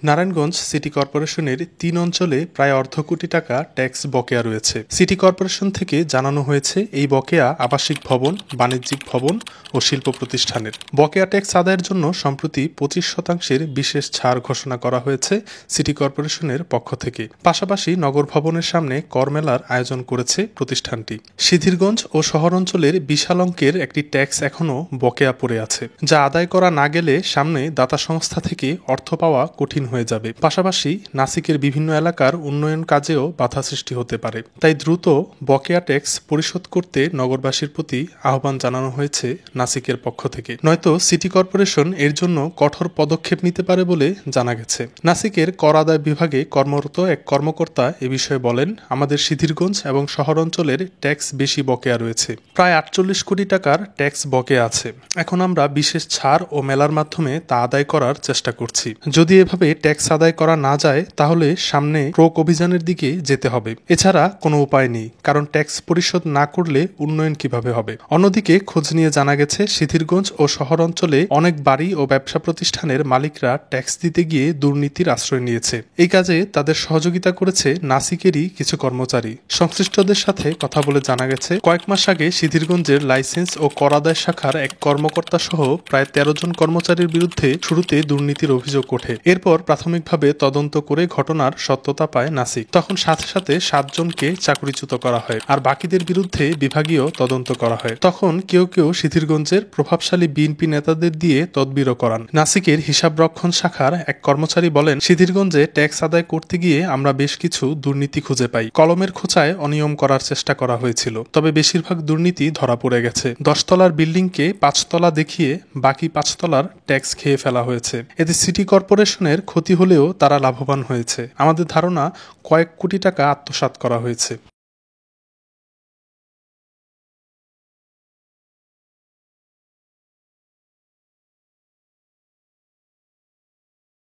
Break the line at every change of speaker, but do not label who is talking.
Narayanganj city কর্পোরেশনের ৩ অঞ্চলে প্রায় অর্ধ কোটি টাকা ট্যাক্স বকেয়া রয়েছে। সিটি কর্পোরেশন থেকে জানানো হয়েছে, এই বকেয়া আবাসিক ভবন, বাণিজ্যিক ভবন ও শিল্প প্রতিষ্ঠানের। বকেয়া ট্যাক্স আদায়ের জন্য সম্প্রতি ২৫% বিশেষ ছাড় ঘোষণা করা হয়েছে সিটি কর্পোরেশনের পক্ষ থেকে। পাশাপাশি নগর ভবনের সামনে করমেলার আয়োজন করেছে প্রতিষ্ঠানটি। সিদ্ধিরগঞ্জ ও শহর অঞ্চলের বিশাল অঙ্কের একটি ট্যাক্স এখনও বকেয়া পড়ে আছে, যা আদায় করা না গেলে সামনে দাতা সংস্থা থেকে অর্থ পাওয়া কঠিন হয়ে যাবে। পাশাপাশি নাসিকের বিভিন্ন এলাকার উন্নয়ন কাজেও বাধা সৃষ্টি হতে পারে। তাই দ্রুত বকেয়া ট্যাক্স পরিশোধ করতে নগরবাসীর প্রতি আহ্বান জানানো হয়েছে নাসিকের পক্ষ থেকে। নয়তো সিটি কর্পোরেশন এর জন্য কঠোর পদক্ষেপ নিতে পারে বলে জানা গেছে। নাসিকের কর আদায় বিভাগে কর্মরত এক কর্মকর্তা এ বিষয়ে বলেন, আমাদের সিদ্ধিরগঞ্জ এবং শহর অঞ্চলের ট্যাক্স বেশি বকেয়া রয়েছে। প্রায় ৪৮ কোটি টাকার ট্যাক্স বকেয়া আছে। এখন আমরা বিশেষ ছাড় ও মেলার মাধ্যমে তা আদায় করার চেষ্টা করছি। যদি এভাবে ট্যাক্স আদায় করা না যায়, তাহলে সামনে ক্রোক অভিযানের দিকে যেতে হবে। এছাড়া কোনো উপায় নেই, কারণ ট্যাক্স পরিশোধ না করলে উন্নয়ন কিভাবে হবে। অন্যদিকে খোঁজ নিয়ে জানা গেছে, সিদ্ধিরগঞ্জ ও শহর অঞ্চলে অনেক বাড়ি ও ব্যবসা প্রতিষ্ঠানের মালিকরা ট্যাক্স দিতে গিয়ে দুর্নীতির আশ্রয় নিয়েছে। এই কাজে তাদের সহযোগিতা করেছে নাসিকেরই কিছু কর্মচারী। সংশ্লিষ্টদের সাথে কথা বলে জানা গেছে, কয়েক মাস আগে সিদ্ধিরগঞ্জের লাইসেন্স ও কর আদায় শাখার এক কর্মকর্তা সহ প্রায় ১৩ জন কর্মচারীর বিরুদ্ধে শুরুতে দুর্নীতির অভিযোগ ওঠে। এরপর প্রাথমিকভাবে তদন্ত করে ঘটনার সত্যতা পায় নাসিক। তখন সাথে সাথে ৭ জনকে চাকরিচ্যুত করা হয়, আর বাকিদের বিরুদ্ধে বিভাগীয় তদন্ত করা হয়। তখন কেউ কেউ সিদ্ধিরগঞ্জের প্রভাবশালী বিএনপি নেতাদের দিয়ে তদবিরও করান। নাসিকের হিসাব রক্ষণ শাখার এক কর্মচারী বলেন, সিদ্ধিরগঞ্জে ট্যাক্স আদায় করতে গিয়ে আমরা বেশ কিছু দুর্নীতি খুঁজে পাই। কলমের খোঁচায় অনিয়ম করার চেষ্টা করা হয়েছিল, তবে বেশিরভাগ দুর্নীতি ধরা পড়ে গেছে। ১০ তলার বিল্ডিংকে ৫ তলা দেখিয়ে বাকি ৫ তলার ট্যাক্স খেয়ে ফেলা হয়েছে। এতে সিটি কর্পোরেশনের ক্ষতি হলেও তারা লাভবান হয়েছে। আমাদের ধারণা, কয়েক কোটি টাকা আত্মসাৎ করা হয়েছে।